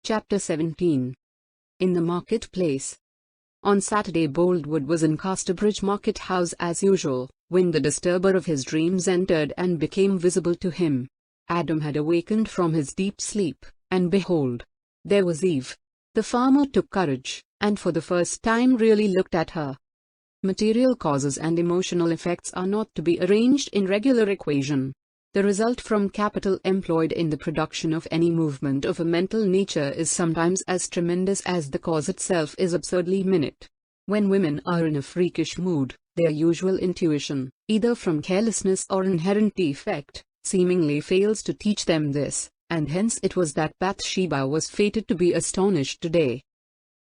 Chapter 17. In the Marketplace. On Saturday Boldwood was in Casterbridge Market House as usual, when the disturber of his dreams entered and became visible to him. Adam had awakened from his deep sleep, and behold, there was Eve. The farmer took courage, and for the first time really looked at her. Material causes and emotional effects are not to be arranged in regular equation. The result from capital employed in the production of any movement of a mental nature is sometimes as tremendous as the cause itself is absurdly minute. When women are in a freakish mood, their usual intuition, either from carelessness or inherent defect, seemingly fails to teach them this, and hence it was that Bathsheba was fated to be astonished today.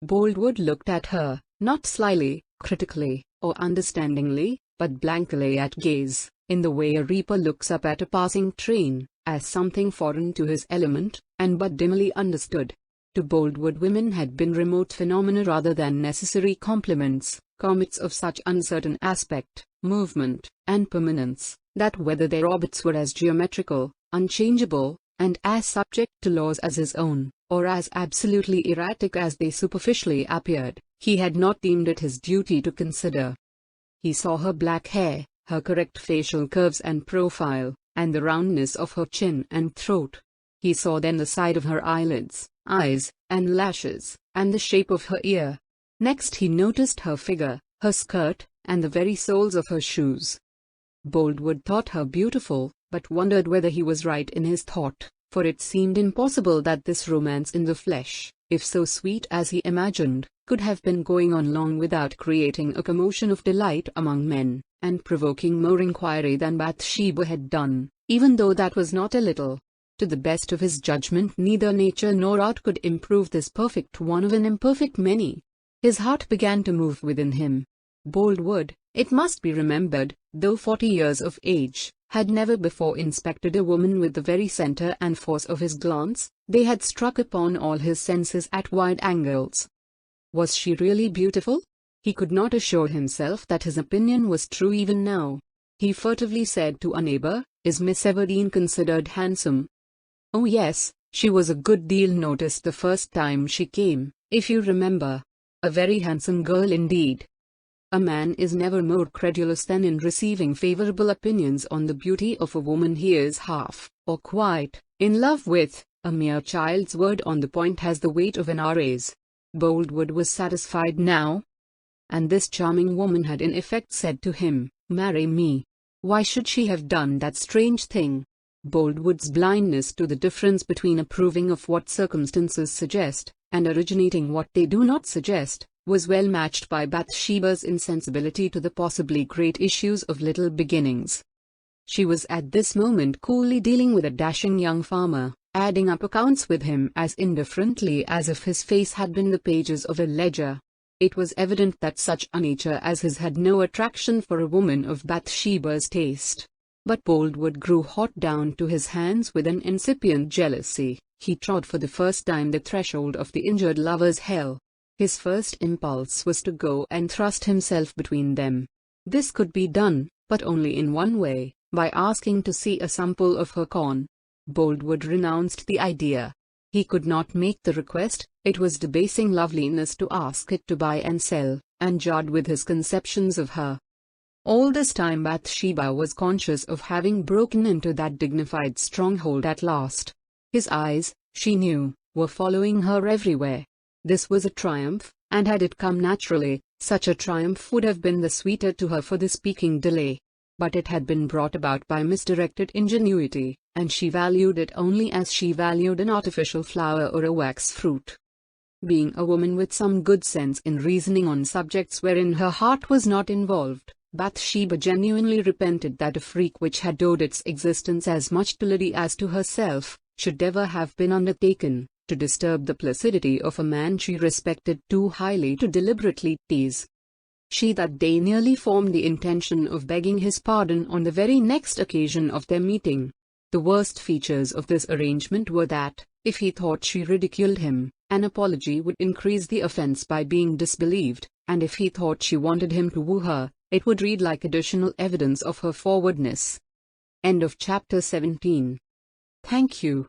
Boldwood looked at her, not slyly, critically, or understandingly, but blankly at gaze, in the way a reaper looks up at a passing train, as something foreign to his element, and but dimly understood. To Boldwood women had been remote phenomena rather than necessary complements, comets of such uncertain aspect, movement, and permanence, that whether their orbits were as geometrical, unchangeable, and as subject to laws as his own, or as absolutely erratic as they superficially appeared, he had not deemed it his duty to consider. He saw her black hair, her correct facial curves and profile, and the roundness of her chin and throat. He saw then the side of her eyelids, eyes, and lashes, and the shape of her ear. Next he noticed her figure, her skirt, and the very soles of her shoes. Boldwood thought her beautiful, but wondered whether he was right in his thought, for it seemed impossible that this romance in the flesh, if so sweet as he imagined, could have been going on long without creating a commotion of delight among men, and provoking more inquiry than Bathsheba had done, even though that was not a little. To the best of his judgment neither nature nor art could improve this perfect one of an imperfect many. His heart began to move within him. Boldwood, it must be remembered, though 40 years of age, had never before inspected a woman with the very center and force of his glance. They had struck upon all his senses at wide angles. Was she really beautiful? He could not assure himself that his opinion was true even now. He furtively said to a neighbor, "Is Miss Everdene considered handsome?" "Oh yes, she was a good deal noticed the first time she came, if you remember. A very handsome girl indeed." A man is never more credulous than in receiving favorable opinions on the beauty of a woman he is half, or quite, in love with. A mere child's word on the point has the weight of an RA's. Boldwood was satisfied now. And this charming woman had in effect said to him, "Marry me." Why should she have done that strange thing? Boldwood's blindness to the difference between approving of what circumstances suggest, and originating what they do not suggest, was well matched by Bathsheba's insensibility to the possibly great issues of little beginnings. She was at this moment coolly dealing with a dashing young farmer, adding up accounts with him as indifferently as if his face had been the pages of a ledger. It was evident that such a nature as his had no attraction for a woman of Bathsheba's taste. But Boldwood grew hot down to his hands with an incipient jealousy. He trod for the first time the threshold of the injured lover's hell. His first impulse was to go and thrust himself between them. This could be done, but only in one way, by asking to see a sample of her corn. Boldwood renounced the idea. He could not make the request. It was debasing loveliness to ask it to buy and sell, and jarred with his conceptions of her. All this time Bathsheba was conscious of having broken into that dignified stronghold at last. His eyes, she knew, were following her everywhere. This was a triumph, and had it come naturally, such a triumph would have been the sweeter to her for the speaking delay. But it had been brought about by misdirected ingenuity, and she valued it only as she valued an artificial flower or a wax fruit. Being a woman with some good sense in reasoning on subjects wherein her heart was not involved, Bathsheba genuinely repented that a freak which had owed its existence as much to Liddy as to herself, should ever have been undertaken, to disturb the placidity of a man she respected too highly to deliberately tease. She that day nearly formed the intention of begging his pardon on the very next occasion of their meeting. The worst features of this arrangement were that, if he thought she ridiculed him, an apology would increase the offense by being disbelieved, and if he thought she wanted him to woo her, it would read like additional evidence of her forwardness. End of chapter 17. Thank you.